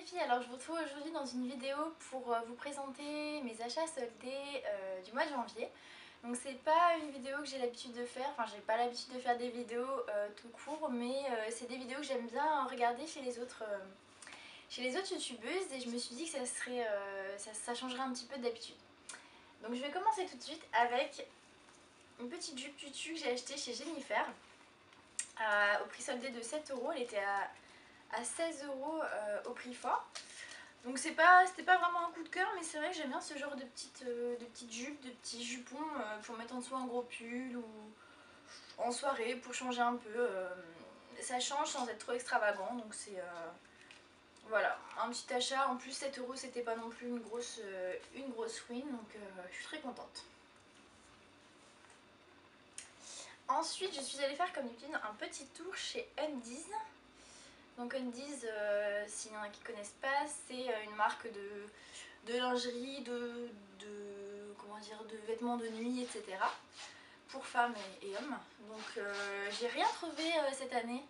filles, alors je vous retrouve aujourd'hui dans une vidéo pour vous présenter mes achats soldés du mois de janvier. Donc c'est pas une vidéo que j'ai l'habitude de faire, enfin j'ai pas l'habitude de faire des vidéos tout court, mais c'est des vidéos que j'aime bien regarder chez les autres youtubeuses et je me suis dit que ça changerait un petit peu d'habitude. Donc je vais commencer tout de suite avec une petite jupe tutu que j'ai achetée chez Jennifer au prix soldé de 7 €, elle était à 16 € au prix fort. Donc c'était pas vraiment un coup de cœur, mais c'est vrai que j'aime bien ce genre de petites jupes, de petits jupons pour mettre en dessous un gros pull ou en soirée pour changer un peu. Ça change sans être trop extravagant, donc c'est voilà, un petit achat. En plus 7 € c'était pas non plus une grosse win, donc je suis très contente. Ensuite je suis allée faire comme d'habitude un petit tour chez Undies. Donc Undies, s'il y en a qui connaissent pas, c'est une marque de lingerie, comment dire, de vêtements de nuit, etc. pour femmes et hommes. Donc j'ai rien trouvé cette année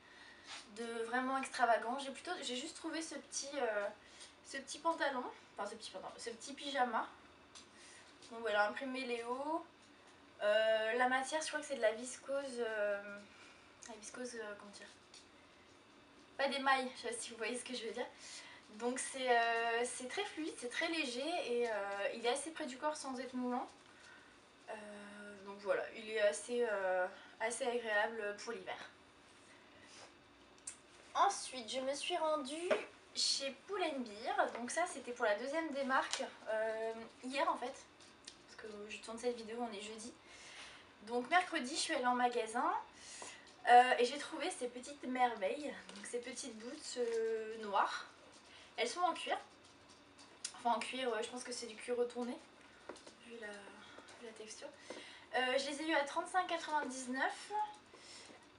de vraiment extravagant. J'ai juste trouvé ce petit pantalon, enfin ce petit pyjama. Donc voilà, imprimé Léo. La matière, je crois que c'est de la viscose, comment dire, pas d'émail, je sais pas si vous voyez ce que je veux dire. Donc c'est très fluide, c'est très léger et il est assez près du corps sans être moulant. Donc voilà, il est assez agréable pour l'hiver. Ensuite, je me suis rendue chez Pull & Bear. Donc ça, c'était pour la deuxième des marques hier en fait. Parce que je tourne cette vidéo, on est jeudi. Donc mercredi, je suis allée en magasin. Et j'ai trouvé ces petites merveilles, donc ces petites boots noires. Elles sont en cuir. Enfin en cuir, je pense que c'est du cuir retourné, vu la texture. Je les ai eu à 35,99 €.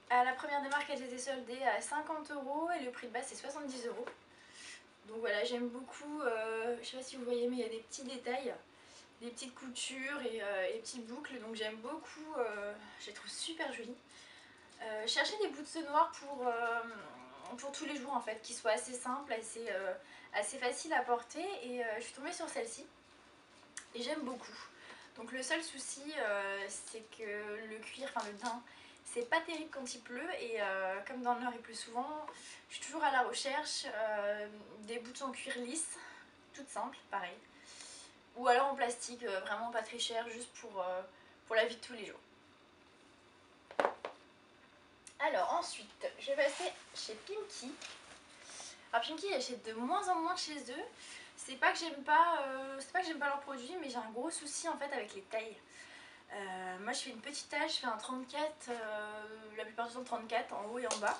À la première des marques, elles étaient soldées à 50 € et le prix de base c'est 70 €. Donc voilà, j'aime beaucoup, je sais pas si vous voyez, mais il y a des petits détails, des petites coutures et des petites boucles, donc j'aime beaucoup, je les trouve super jolies. Je cherchais des boots noirs pour tous les jours en fait, qui soient assez simples, assez faciles à porter et je suis tombée sur celle-ci et j'aime beaucoup. Donc le seul souci c'est que le cuir, enfin le daim, c'est pas terrible quand il pleut et comme dans le Nord il pleut souvent, je suis toujours à la recherche des boots en cuir lisse, toutes simples, pareil. Ou alors en plastique, vraiment pas très cher, juste pour la vie de tous les jours. Alors ensuite, je vais passer chez Pimkie. Alors Pimkie, j'achète de moins en moins chez eux. C'est pas que j'aime pas leurs produits, mais j'ai un gros souci en fait avec les tailles. Moi je fais une petite taille, je fais un 34, la plupart du temps 34 en haut et en bas.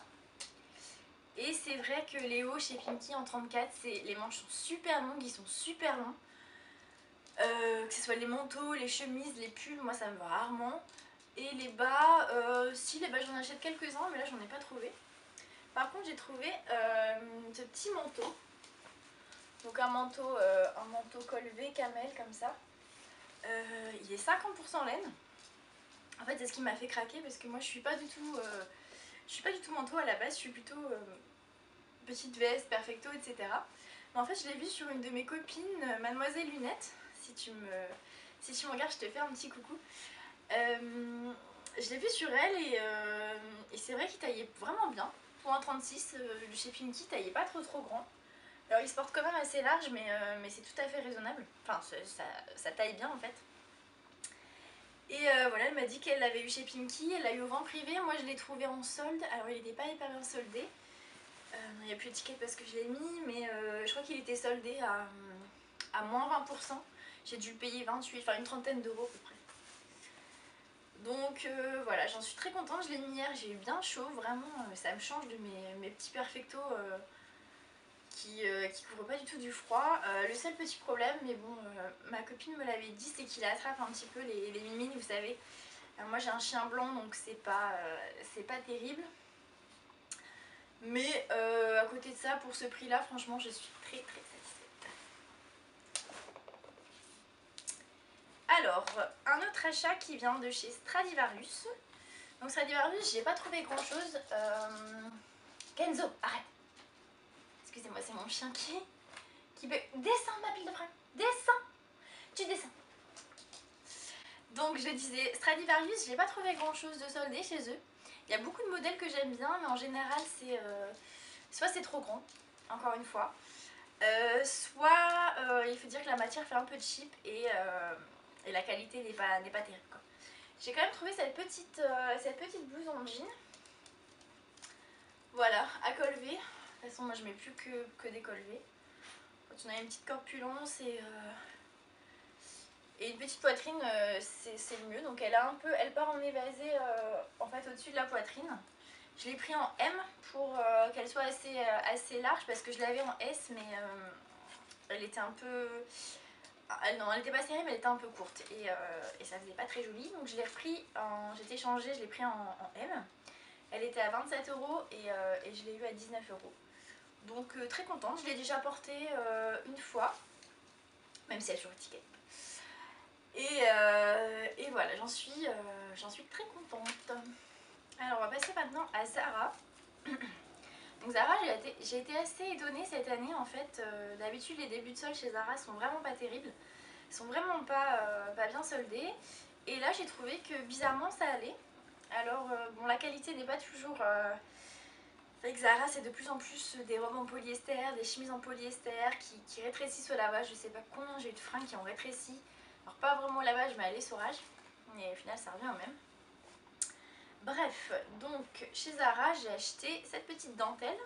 Et c'est vrai que les hauts chez Pimkie en 34, les manches sont super longues, ils sont super longs. Que ce soit les manteaux, les chemises, les pulls, moi ça me va rarement. Et les bas, si les bas j'en achète quelques-uns, mais là j'en ai pas trouvé. Par contre j'ai trouvé ce petit manteau. Donc un manteau col V camel comme ça. Il est 50% laine. En fait c'est ce qui m'a fait craquer parce que moi je suis pas du tout manteau à la base, je suis plutôt petite veste, perfecto, etc. Mais en fait je l'ai vu sur une de mes copines, Mademoiselle Lunette. Si tu me regardes, je te fais un petit coucou. Je l'ai vu sur elle et c'est vrai qu'il taillait vraiment bien. Pour un 36, chez Pimkie, il taillait pas trop grand. Alors il se porte quand même assez large, mais c'est tout à fait raisonnable. Enfin, ça taille bien en fait. Et voilà, elle m'a dit qu'elle l'avait eu chez Pimkie, elle l'a eu au vent privé. Moi je l'ai trouvé en solde. Alors il n'était pas hyper bien soldé. Il n'y a plus d'étiquette parce que je l'ai mis, mais je crois qu'il était soldé à moins 20%. J'ai dû le payer 28, enfin une trentaine d'euros à peu près. Donc voilà, j'en suis très contente, je l'ai mis hier, j'ai eu bien chaud, vraiment ça me change de mes petits perfectos qui couvrent pas du tout du froid. Le seul petit problème, mais bon, ma copine me l'avait dit, c'est qu'il attrape un petit peu les mimines, vous savez. Moi j'ai un chien blanc donc c'est pas terrible. Mais à côté de ça, pour ce prix là, franchement je suis très satisfaite. Alors, un autre achat qui vient de chez Stradivarius. Donc Stradivarius, j'ai pas trouvé grand chose. Kenzo, arrête. Excusez-moi, c'est mon chien qui qui peut... Descends ma pile de fringues, descends. Tu descends. Donc je disais, Stradivarius, j'ai pas trouvé grand chose de soldé chez eux. Il y a beaucoup de modèles que j'aime bien, mais en général c'est soit c'est trop grand, encore une fois, soit il faut dire que la matière fait un peu cheap et la qualité n'est pas terrible, quoi. J'ai quand même trouvé cette petite blouse en jean. Voilà, à col V. De toute façon moi je mets plus que des cols V. Quand on a une petite corpulence et une petite poitrine, c'est le mieux. Donc elle part en évasé en fait au-dessus de la poitrine. Je l'ai pris en M pour qu'elle soit assez large parce que je l'avais en S, mais elle était un peu... non, elle était pas serrée mais elle était un peu courte et ça faisait pas très joli. Donc je l'ai repris j'étais changée, je l'ai pris en M. Elle était à 27 € et je l'ai eu à 19 €. Donc très contente, je l'ai déjà portée une fois, même si elle est sur étiquette. Et voilà, j'en suis très contente. Alors on va passer maintenant à Zara. Donc Zara, j'ai été assez étonnée cette année en fait. D'habitude les débuts de solde chez Zara sont vraiment pas terribles. Ils sont vraiment pas bien soldés. Et là j'ai trouvé que bizarrement ça allait. Alors bon, la qualité n'est pas toujours... Avec Zara c'est de plus en plus des robes en polyester, des chemises en polyester qui rétrécissent au lavage. Je sais pas combien j'ai eu de fringues qui ont rétréci. Alors pas vraiment au lavage mais à l'essorage. Mais au final ça revient au même. Bref, donc chez Zara j'ai acheté cette petite dentelle.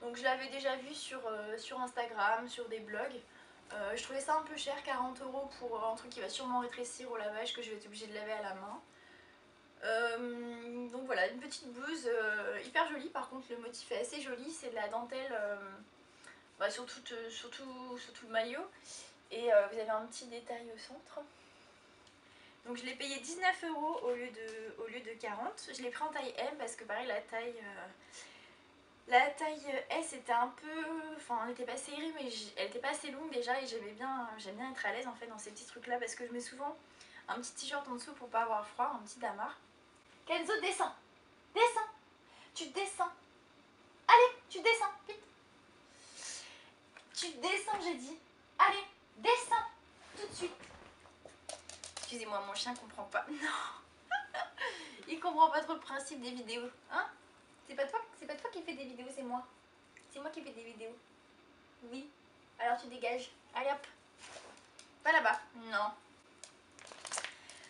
Donc je l'avais déjà vue sur Instagram, sur des blogs. Je trouvais ça un peu cher, 40 € pour un truc qui va sûrement rétrécir au lavage, que je vais être obligée de laver à la main. Donc voilà, une petite blouse hyper jolie. Par contre le motif est assez joli, c'est de la dentelle sur tout le maillot. Et vous avez un petit détail au centre. Donc je l'ai payé 19 € au lieu de 40. Je l'ai pris en taille M parce que pareil la taille S était un peu... Enfin elle n'était pas serrée mais elle n'était pas assez longue déjà. Et j'aime bien être à l'aise en fait dans ces petits trucs là. Parce que je mets souvent un petit t-shirt en dessous pour pas avoir froid, un petit damar. Kenzo, descends. Descends. Tu descends. Allez, tu descends, vite. Tu descends, j'ai dit. Allez, descends. Tout de suite. Excusez-moi, mon chien comprend pas. Non. Il comprend pas trop le principe des vidéos. Hein? C'est pas toi qui fais des vidéos, c'est moi. C'est moi qui fais des vidéos. Oui. Alors tu dégages. Allez hop. Pas là-bas. Non.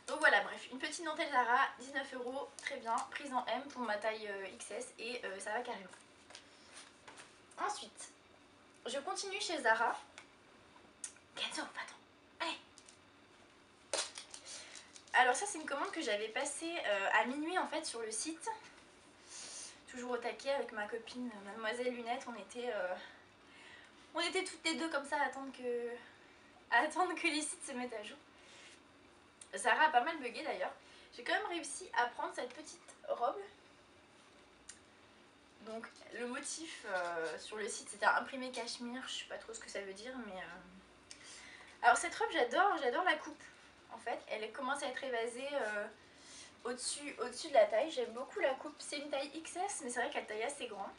Donc voilà, bref, une petite dentelle Zara, 19 €, très bien, prise en M pour ma taille XS et ça va carrément. Ensuite, je continue chez Zara. Kenzo, va-t'en. Allez. Alors ça c'est une commande que j'avais passée à minuit en fait sur le site. Toujours au taquet avec ma copine Mademoiselle Lunette, on était toutes les deux comme ça à attendre que les sites se mettent à jour. Zara a pas mal bugué d'ailleurs. J'ai quand même réussi à prendre cette petite robe. Donc le motif sur le site c'était imprimé cachemire, je sais pas trop ce que ça veut dire mais... Alors cette robe j'adore la coupe en fait, elle commence à être évasée au-dessus de la taille, j'aime beaucoup la coupe, c'est une taille XS mais c'est vrai qu'elle taille assez grand.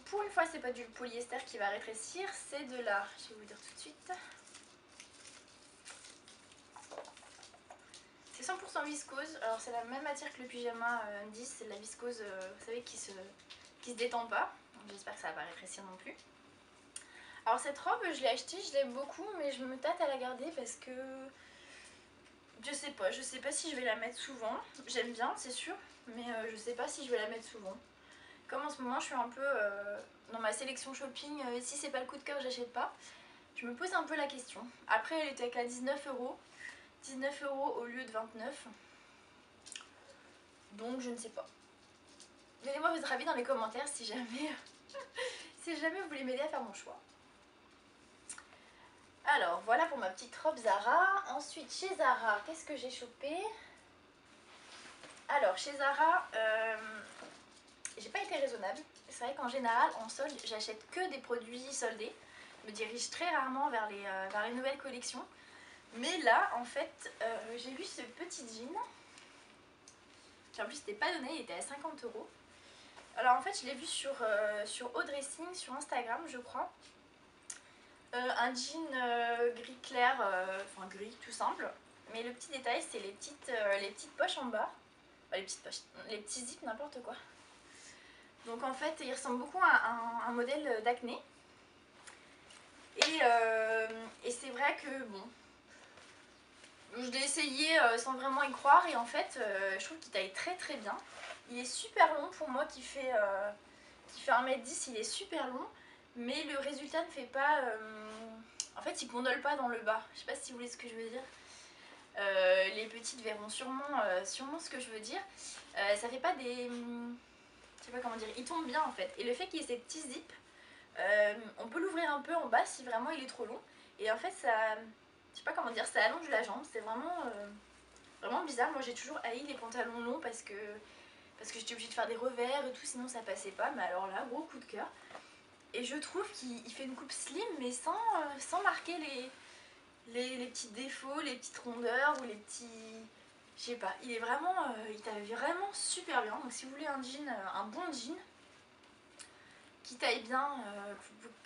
Pour une fois c'est pas du polyester qui va rétrécir, c'est de la, je vais vous dire tout de suite, c'est 100% viscose, alors c'est la même matière que le pyjama Undies, c'est de la viscose vous savez qui se détend pas, j'espère que ça va pas rétrécir non plus. Alors cette robe je l'ai achetée, je l'aime beaucoup mais je me tâte à la garder parce que je sais pas si je vais la mettre souvent, j'aime bien c'est sûr, mais je sais pas si je vais la mettre souvent. Comme en ce moment je suis un peu dans ma sélection shopping, si c'est pas le coup de cœur j'achète pas, je me pose un peu la question. Après elle était qu'à 19 €, 19 € au lieu de 29, donc je ne sais pas. Donnez-moi votre avis dans les commentaires si jamais, si jamais vous voulez m'aider à faire mon choix. Alors voilà pour ma petite robe Zara. Ensuite chez Zara, qu'est-ce que j'ai chopé? Alors chez Zara, j'ai pas été raisonnable. C'est vrai qu'en général en solde j'achète que des produits soldés. Je me dirige très rarement vers les nouvelles collections. Mais là en fait j'ai vu ce petit jean. Qui en plus c'était pas donné, il était à 50 €. Alors en fait je l'ai vu sur Au Dressing sur Instagram je crois. Un jean gris clair, enfin gris tout simple. Mais le petit détail c'est les petites poches en bas. Enfin, les petites poches, les petits zips n'importe quoi. Donc en fait il ressemble beaucoup à un modèle d'acné. Et c'est vrai que bon, je l'ai essayé sans vraiment y croire et en fait je trouve qu'il taille très très bien. Il est super long pour moi qui fait 1m10, il est super long. Mais le résultat ne fait pas... en fait il condole pas dans le bas. Je sais pas si vous voulez ce que je veux dire. Les petites verront sûrement ce que je veux dire. Ça fait pas des... je sais pas comment dire. Il tombe bien en fait. Et le fait qu'il y ait ces petits zips, on peut l'ouvrir un peu en bas si vraiment il est trop long. Et en fait ça... je sais pas comment dire, ça allonge la jambe. C'est vraiment bizarre. Moi j'ai toujours haï les pantalons longs parce que j'étais obligée de faire des revers et tout, sinon ça passait pas. Mais alors là, gros coup de cœur. Et je trouve qu'il fait une coupe slim mais sans marquer les petits défauts, les petites rondeurs ou les petits... je sais pas, il est vraiment... il taille vraiment super bien. Donc si vous voulez un jean, un bon jean qui taille bien...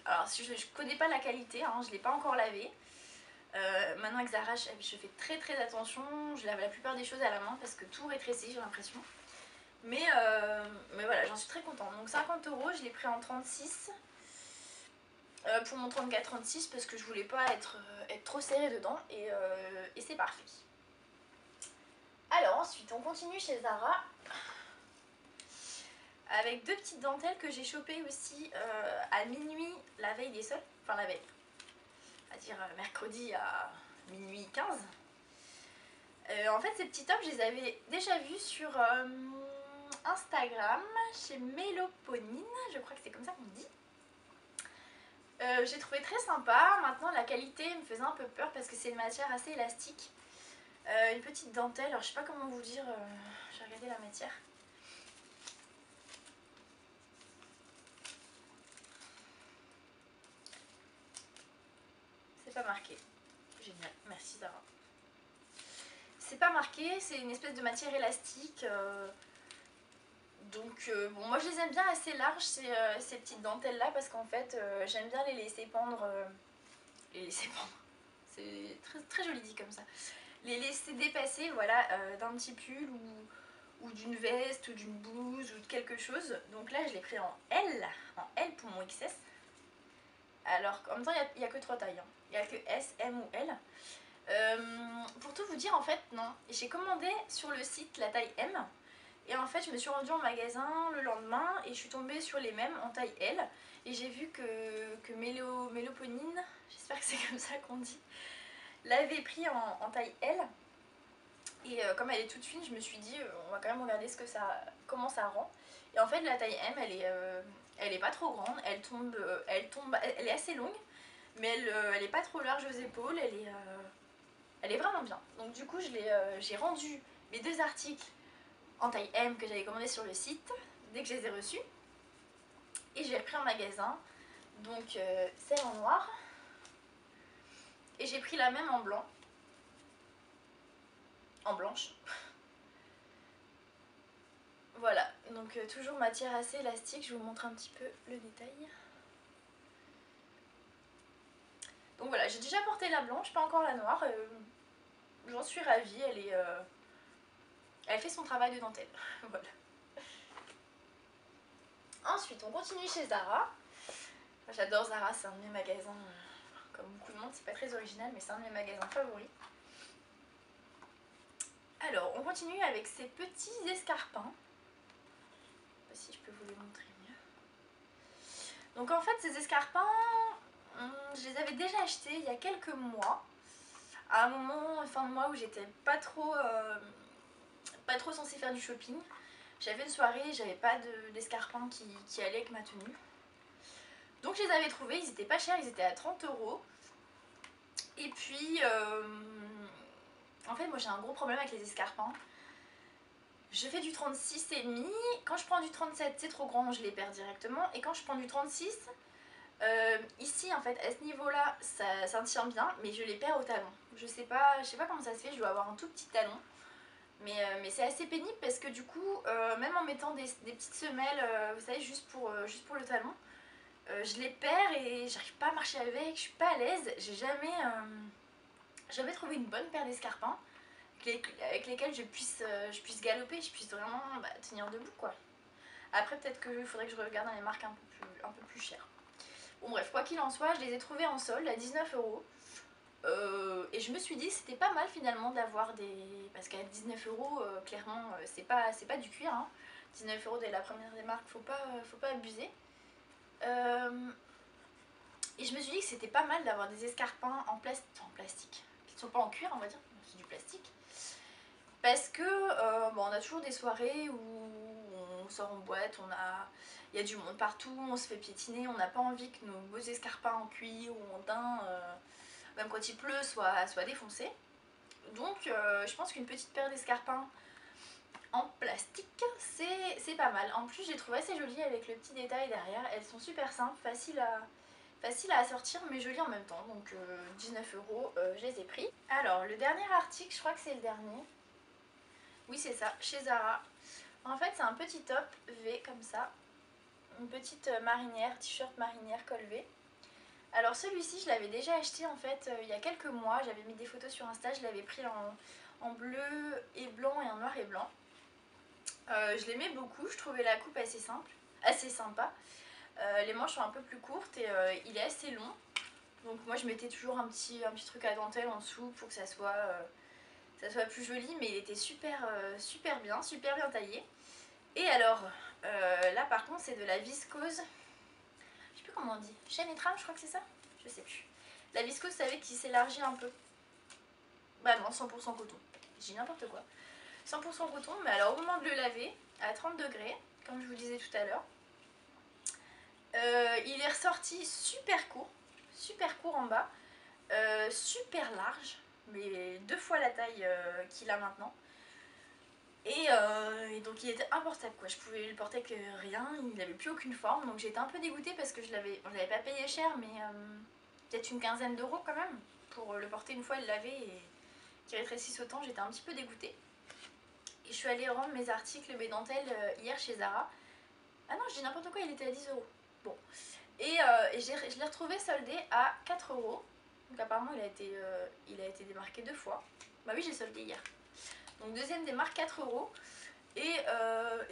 alors je connais pas la qualité, hein, je l'ai pas encore lavé. Maintenant avec Zara je fais très attention, je lave la plupart des choses à la main parce que tout rétrécit j'ai l'impression. Mais voilà, j'en suis très contente. Donc 50 €, je l'ai pris en 36. Pour mon 34-36 parce que je voulais pas être trop serrée dedans et c'est parfait. Alors ensuite on continue chez Zara avec deux petites dentelles que j'ai chopées aussi à minuit la veille des soldes, enfin la veille, à dire mercredi à minuit 15. En fait ces petits tops je les avais déjà vus sur Instagram chez Méloponine, je crois que c'est comme ça qu'on dit. J'ai trouvé très sympa. Maintenant la qualité me faisait un peu peur parce que c'est une matière assez élastique. Une petite dentelle, alors je sais pas comment vous dire, j'ai regardé la matière. C'est pas marqué. Génial, merci Zara. C'est pas marqué, c'est une espèce de matière élastique. Donc bon, moi je les aime bien assez larges ces petites dentelles là parce qu'en fait j'aime bien les laisser pendre. C'est très joli dit comme ça. Les laisser dépasser voilà, d'un petit pull ou d'une veste ou d'une blouse ou de quelque chose. Donc là je l'ai pris en L pour mon XS. Alors en même temps il n'y a que 3 tailles, hein. Il n'y a que S, M ou L. Pour tout vous dire en fait non, j'ai commandé sur le site la taille M et en fait je me suis rendue en magasin le lendemain et je suis tombée sur les mêmes en taille L et j'ai vu que Méloponine, j'espère que c'est comme ça qu'on dit, l'avait pris en taille L. Et comme elle est toute fine, je me suis dit on va quand même regarder comment ça rend. Et en fait la taille M elle est pas trop grande, elle est assez longue, mais elle est pas trop large aux épaules, elle est vraiment bien. Donc du coup j'ai rendu mes deux articles en taille M que j'avais commandé sur le site dès que je les ai reçus. Et j'ai repris en magasin, donc celle en noir. Et j'ai pris la même en blanc. En blanche. Voilà, donc toujours matière assez élastique, je vous montre un petit peu le détail. Donc voilà, j'ai déjà porté la blanche, pas encore la noire. J'en suis ravie, elle fait son travail de dentelle. Voilà. Ensuite, on continue chez Zara. J'adore Zara, c'est un de mes magasins, comme beaucoup de monde, c'est pas très original, mais c'est un de mes magasins favoris. Alors, on continue avec ces petits escarpins. Je sais pas si je peux vous les montrer mieux. Donc en fait, ces escarpins, je les avais déjà achetés il y a quelques mois. À un moment, fin de mois, où j'étais pas trop censée faire du shopping. J'avais une soirée, j'avais pas d'escarpins qui allaient avec ma tenue. Donc je les avais trouvés, ils étaient pas chers, ils étaient à 30 €. Et puis, en fait, moi j'ai un gros problème avec les escarpins. Je fais du 36,5, quand je prends du 37 c'est trop grand, je les perds directement. Et quand je prends du 36, ici en fait à ce niveau là ça tient bien, mais je les perds au talon. Je sais pas comment ça se fait, je dois avoir un tout petit talon. Mais c'est assez pénible parce que du coup, même en mettant des petites semelles, vous savez, juste pour le talon, je les perds et j'arrive pas à marcher avec, je suis pas à l'aise. J'ai jamais trouvé une bonne paire d'escarpins avec lesquels je puisse galoper, je puisse vraiment tenir debout quoi. Après peut-être qu'il faudrait que je regarde dans les marques un peu plus chères. Bon bref, quoi qu'il en soit, je les ai trouvés en solde à 19 €. Et je me suis dit que c'était pas mal finalement d'avoir des... Parce qu'à 19 €, clairement, c'est pas du cuir. Hein. 19 € dès la première des marques, faut pas abuser. Et je me suis dit que c'était pas mal d'avoir des escarpins en plastique, qui ne sont pas en cuir on va dire, c'est du plastique. Parce que on a toujours des soirées où on sort en boîte, il y a du monde partout, on se fait piétiner, on n'a pas envie que nos beaux escarpins en cuir ou en daim, même quand il pleut, soient défoncés. Donc je pense qu'une petite paire d'escarpins en plastique, c'est pas mal. En plus j'ai trouvé assez joli avec le petit détail derrière, elles sont super simples, faciles à assortir mais jolies en même temps. Donc 19 €, je les ai pris. Alors le dernier article, je crois que c'est le dernier. Oui c'est ça, chez Zara. En fait c'est un petit top V comme ça, une petite marinière, t-shirt marinière col V. Alors celui-ci je l'avais déjà acheté en fait il y a quelques mois, j'avais mis des photos sur Insta, je l'avais pris en bleu et blanc et en noir et blanc. Je l'aimais beaucoup, je trouvais la coupe assez simple, assez sympa. Les manches sont un peu plus courtes et il est assez long. Donc moi je mettais toujours un petit truc à dentelle en dessous pour que ça soit plus joli, mais il était super bien taillé. Et alors là par contre c'est de la viscose, je sais plus comment on dit, chaîne et trame je crois que c'est ça, je sais plus. La viscose vous savez qui s'élargit un peu. Bah non, 100% coton, j'ai n'importe quoi. 100% coton, mais alors au moment de le laver à 30 degrés, comme je vous disais tout à l'heure, il est ressorti super court en bas, super large, mais 2 fois la taille qu'il a maintenant. Et donc il était importable quoi, je pouvais le porter que rien, il n'avait plus aucune forme, donc j'étais un peu dégoûtée parce que je l'avais pas payé cher, mais peut-être une quinzaine d'euros quand même, pour le porter une fois, le laver et qu'il rétrécisse autant, j'étais un petit peu dégoûtée. Et je suis allée rendre mes articles, mes dentelles hier chez Zara. Ah non, je dis n'importe quoi, il était à 10 €. Bon. Et je l'ai retrouvé soldé à 4 €. Donc apparemment il a été démarqué 2 fois. Bah oui, j'ai soldé hier. Donc deuxième démarque 4 €. Et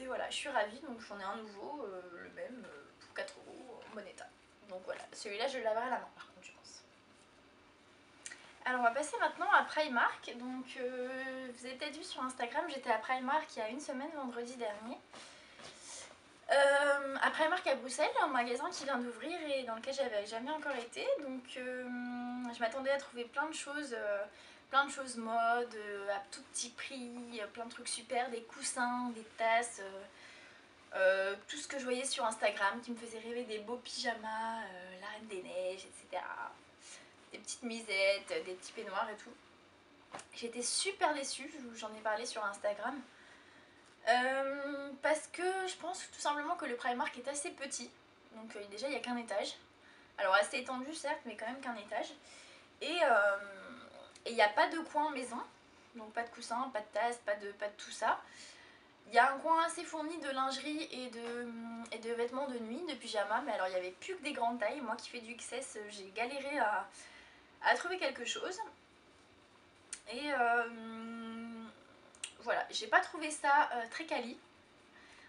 voilà, je suis ravie, donc j'en ai un nouveau, le même, pour 4 € en bon état. Donc voilà, celui-là je le laverai à la main par contre je pense. Alors on va passer maintenant à Primark. Donc vous avez peut-être vu sur Instagram, j'étais à Primark il y a une semaine, vendredi dernier. À Primark à Bruxelles, un magasin qui vient d'ouvrir et dans lequel j'avais jamais encore été. Donc je m'attendais à trouver plein de choses mode, à tout petit prix, plein de trucs super, des coussins, des tasses, tout ce que je voyais sur Instagram qui me faisait rêver, des beaux pyjamas, la Reine des Neiges, etc. Des petites misettes, des petits peignoirs et tout. J'étais super déçue, j'en ai parlé sur Instagram. Parce que je pense tout simplement que le Primark est assez petit. Donc déjà il n'y a qu'un étage. Alors assez étendu certes, mais quand même qu'un étage. Et il n'y a pas de coin maison. Donc pas de coussin, pas de tasse, pas de tout ça. Il y a un coin assez fourni de lingerie et de vêtements de nuit, de pyjama. Mais alors il n'y avait plus que des grandes tailles. Moi qui fais du XS, j'ai galéré à trouver quelque chose. Et voilà, j'ai pas trouvé ça très quali.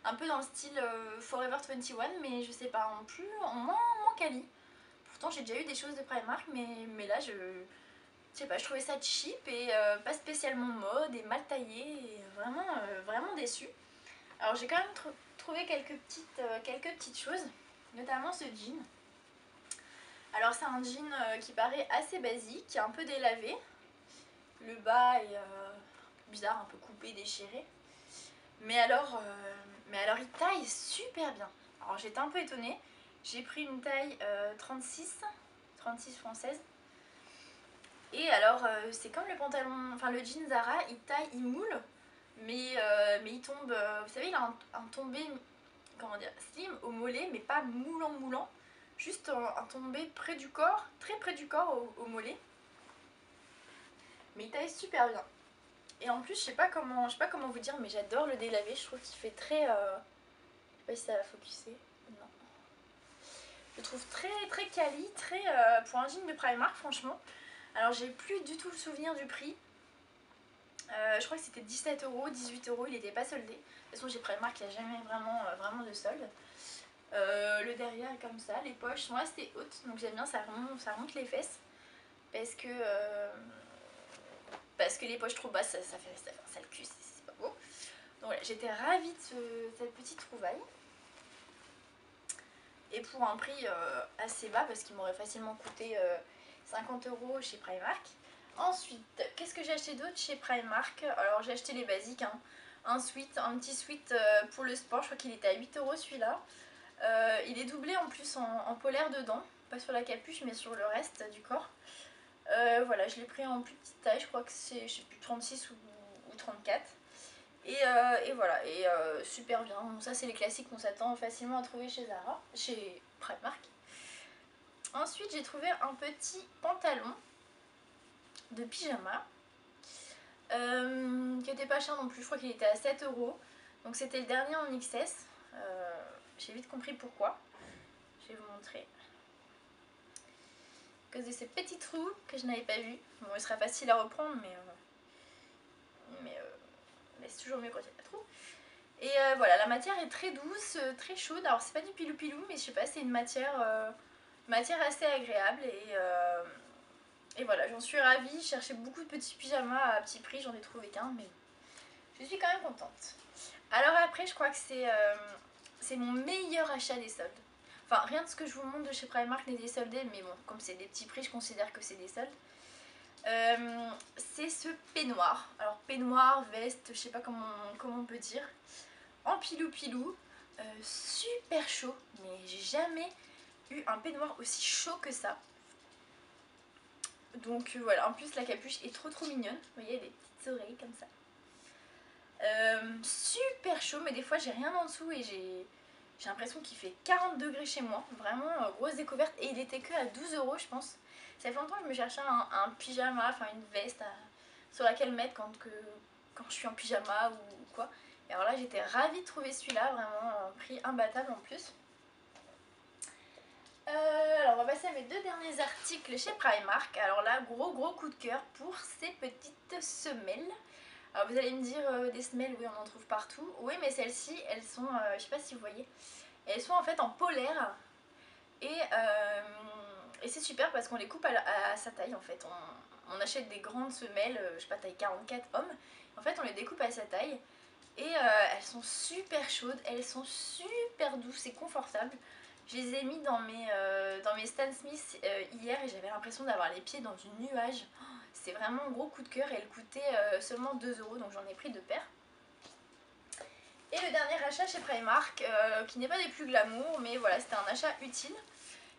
Un peu dans le style Forever 21, mais je sais pas, moins quali. Pourtant j'ai déjà eu des choses de Primark, mais là je sais pas, je trouvais ça cheap et pas spécialement mode et mal taillé et vraiment déçue. Alors j'ai quand même trouvé quelques petites choses, notamment ce jean. Alors c'est un jean qui paraît assez basique, un peu délavé. Le bas est bizarre, un peu coupé, déchiré. Mais alors il taille super bien. Alors j'étais un peu étonnée. J'ai pris une taille 36 française. Et alors c'est comme le pantalon, enfin le jean Zara, il moule, mais il tombe, vous savez il a un tombé, comment dire, slim au mollet, mais pas moulant. Juste un tombé près du corps, très près du corps au mollet. Mais il taille super bien. Et en plus, je sais pas comment vous dire, mais j'adore le délavé. Je trouve qu'il fait très... Je sais pas si ça va focuser. Non. Je le trouve très très quali, très... pour un jean de Primark, franchement. Alors, j'ai plus du tout le souvenir du prix. Je crois que c'était 17 €, 18 €, il n'était pas soldé. De toute façon, j'ai Primark, il n'y a jamais vraiment de solde. Le derrière est comme ça, les poches sont assez hautes, donc j'aime bien, ça remonte les fesses. Parce que les poches trop basses, ça fait un sale cul, c'est pas beau. Donc voilà, j'étais ravie de cette petite trouvaille. Et pour un prix assez bas, parce qu'il m'aurait facilement coûté 50 € chez Primark. Ensuite, qu'est-ce que j'ai acheté d'autre chez Primark? Alors j'ai acheté les basiques, hein. Un petit sweat pour le sport, je crois qu'il était à 8 € celui-là. Il est doublé en plus en polaire dedans, pas sur la capuche mais sur le reste du corps. Voilà, je l'ai pris en plus petite taille, je crois que c'est, je sais plus, 36 ou 34. Et voilà, et super bien. Donc ça c'est les classiques qu'on s'attend facilement à trouver chez Primark. Ensuite j'ai trouvé un petit pantalon de pyjama qui était pas cher non plus, je crois qu'il était à 7 €. Donc c'était le dernier en XS. J'ai vite compris pourquoi. Je vais vous montrer. À cause de ces petits trous que je n'avais pas vus. Bon, il sera facile à reprendre, mais c'est toujours mieux quand il y a pas de trous. Et voilà, la matière est très douce, très chaude. Alors c'est pas du pilou pilou, mais je sais pas, c'est une matière assez agréable. Et voilà, j'en suis ravie. Je cherchais beaucoup de petits pyjamas à petit prix, j'en ai trouvé qu'un, mais je suis quand même contente. Alors après, je crois que c'est mon meilleur achat des soldes. Enfin, rien de ce que je vous montre de chez Primark n'est des soldés, mais bon, comme c'est des petits prix, je considère que c'est des soldes. C'est ce peignoir. Alors peignoir, veste, je sais pas comment on peut dire. En pilou pilou, super chaud, mais j'ai jamais eu un peignoir aussi chaud que ça. Donc voilà, en plus la capuche est trop mignonne. Vous voyez, des petites oreilles comme ça. Super chaud, mais des fois j'ai rien en dessous et j'ai l'impression qu'il fait 40 degrés chez moi. Vraiment grosse découverte. Et il était que à 12 € je pense. Ça fait longtemps que je me cherchais un pyjama, enfin une veste sur laquelle mettre quand je suis en pyjama ou quoi. Et alors là j'étais ravie de trouver celui-là, vraiment un prix imbattable en plus. Alors on va passer à mes deux derniers articles chez Primark. Alors là, gros coup de cœur pour ces petites semelles. Alors vous allez me dire des semelles, oui on en trouve partout. Oui mais celles-ci, elles sont, je sais pas si vous voyez, elles sont en fait en polaire. Et c'est super parce qu'on les coupe à sa taille en fait. On achète des grandes semelles, je sais pas, taille 44 hommes. En fait on les découpe à sa taille. Et elles sont super chaudes, elles sont super douces et confortables. Je les ai mis dans mes Stan Smith hier et j'avais l'impression d'avoir les pieds dans du nuage. Oh, c'est vraiment un gros coup de cœur et elles coûtaient seulement 2 € donc j'en ai pris 2 paires. Et le dernier achat chez Primark, qui n'est pas des plus glamour, mais voilà, c'était un achat utile.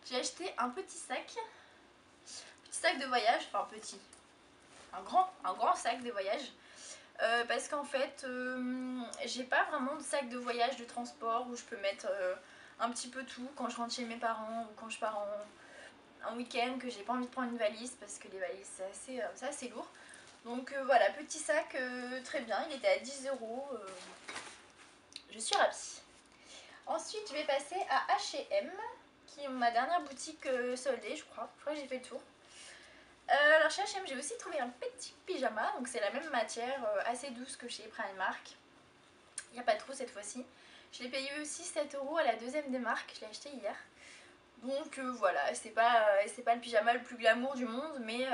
J'ai acheté un petit sac de voyage, enfin petit, un grand sac de voyage. Parce qu'en fait, j'ai pas vraiment de sac de voyage de transport où je peux mettre un petit peu tout quand je rentre chez mes parents ou quand je pars en week-end, que j'ai pas envie de prendre une valise parce que les valises c'est assez lourd. Donc voilà, petit sac très bien, il était à 10 €. Je suis ravie. Ensuite, je vais passer à H&M, qui est ma dernière boutique soldée, je crois. Je crois que j'ai fait le tour. Alors chez H&M, j'ai aussi trouvé un petit pyjama, donc c'est la même matière, assez douce que chez Primark. Il n'y a pas trop cette fois-ci. Je l'ai payé aussi 7 € à la deuxième des marques, je l'ai acheté hier. Donc voilà, c'est pas le pyjama le plus glamour du monde, mais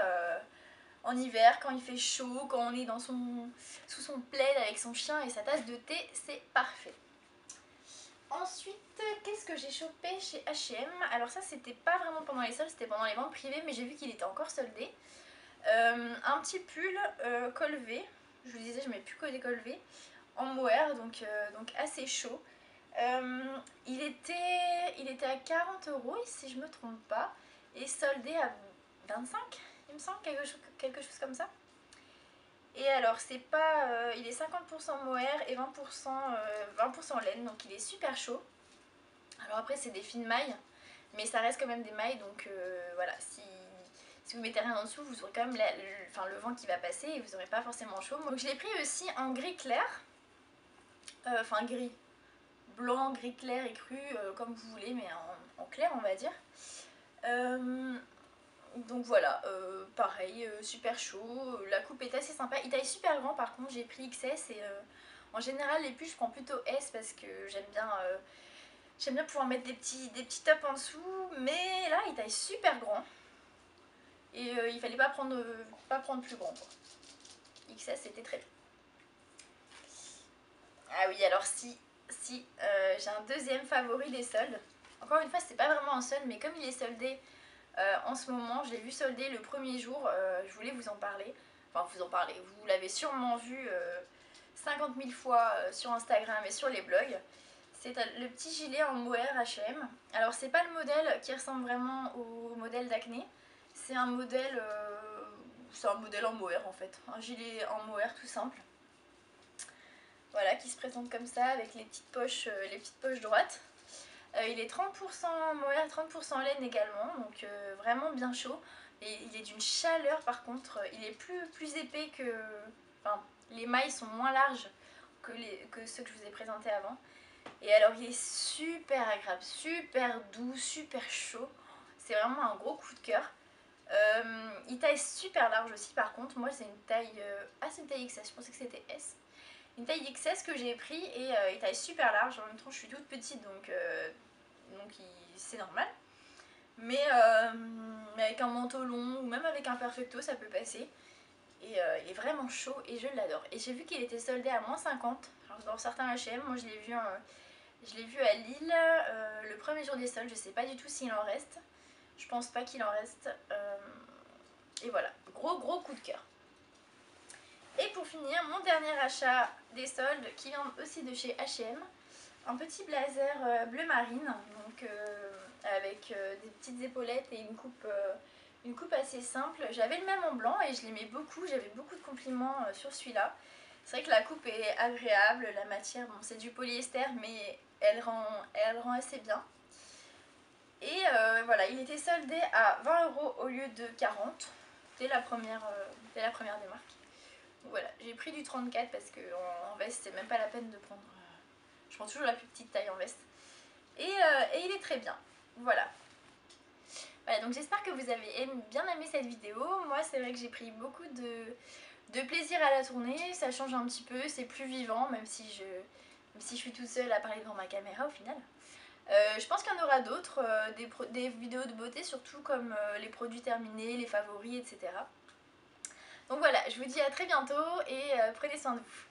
en hiver, quand il fait chaud, quand on est sous son plaid avec son chien et sa tasse de thé, c'est parfait. Ensuite, qu'est-ce que j'ai chopé chez H&M? Alors ça, c'était pas vraiment pendant les soldes, c'était pendant les ventes privées, mais j'ai vu qu'il était encore soldé. Un petit pull col V, je vous disais, je mets plus que des col V, en mohair, donc assez chaud. Il était à 40 € si je me trompe pas, et soldé à 25, il me semble, quelque chose comme ça. Et alors c'est pas, il est 50% mohair et 20% laine, donc il est super chaud. Alors après c'est des fines mailles, mais ça reste quand même des mailles, donc voilà, Si vous mettez rien en dessous, vous aurez quand même le vent qui va passer et vous n'aurez pas forcément chaud. Donc je l'ai pris aussi en gris clair, enfin gris, blanc, gris clair et cru, comme vous voulez, mais en clair on va dire. Donc voilà, pareil, super chaud, la coupe est assez sympa. Il taille super grand par contre, j'ai pris XS et en général les pulls je prends plutôt S parce que j'aime bien pouvoir mettre des petits tops en dessous, mais là il taille super grand et il fallait pas prendre plus grand quoi. XS c'était très bien. Ah oui, alors si j'ai un deuxième favori des soldes. Encore une fois c'est pas vraiment un solde, mais comme il est soldé en ce moment, je l'ai vu soldé le premier jour, je voulais vous en parler. Enfin vous en parler, vous l'avez sûrement vu 50 000 fois sur Instagram et sur les blogs. C'est le petit gilet en mohair H&M. Alors c'est pas le modèle qui ressemble vraiment au modèle d'Acné. C'est un modèle en mohair en fait. Un gilet en mohair tout simple. Voilà, qui se présente comme ça avec les petites poches droites. Il est 30% mohair, 30% laine également, donc vraiment bien chaud. Et il est d'une chaleur par contre, il est plus épais que... Enfin, les mailles sont moins larges que ceux que je vous ai présentés avant. Et alors il est super agréable, super doux, super chaud. C'est vraiment un gros coup de cœur. Il taille super large aussi par contre. Moi c'est une taille... c'est une taille XS, je pensais que c'était S. Une taille XS que j'ai pris et il taille super large. En même temps je suis toute petite donc c'est normal. Mais avec un manteau long ou même avec un perfecto ça peut passer. Et il est vraiment chaud et je l'adore. Et j'ai vu qu'il était soldé à moins 50. Alors dans certains H&M, moi je l'ai vu à Lille le premier jour des soldes. Je sais pas du tout s'il en reste. Je pense pas qu'il en reste. Et voilà, gros coup de cœur. Et pour finir, mon dernier achat des soldes qui vient aussi de chez H&M. Un petit blazer bleu marine, donc avec des petites épaulettes et une coupe assez simple. J'avais le même en blanc et je l'aimais beaucoup, j'avais beaucoup de compliments sur celui-là. C'est vrai que la coupe est agréable, la matière, bon c'est du polyester mais elle rend assez bien. Et voilà, il était soldé à 20 € au lieu de 40 dès la première démarque. Donc voilà, j'ai pris du 34 parce qu'en veste c'est même pas la peine de prendre... Je prends toujours la plus petite taille en veste. Et il est très bien. Voilà. Voilà, donc j'espère que vous avez bien aimé cette vidéo. Moi, c'est vrai que j'ai pris beaucoup de plaisir à la tourner. Ça change un petit peu, c'est plus vivant, même si je suis toute seule à parler devant ma caméra au final. Je pense qu'il y en aura d'autres, des vidéos de beauté, surtout comme les produits terminés, les favoris, etc. Donc voilà, je vous dis à très bientôt et prenez soin de vous.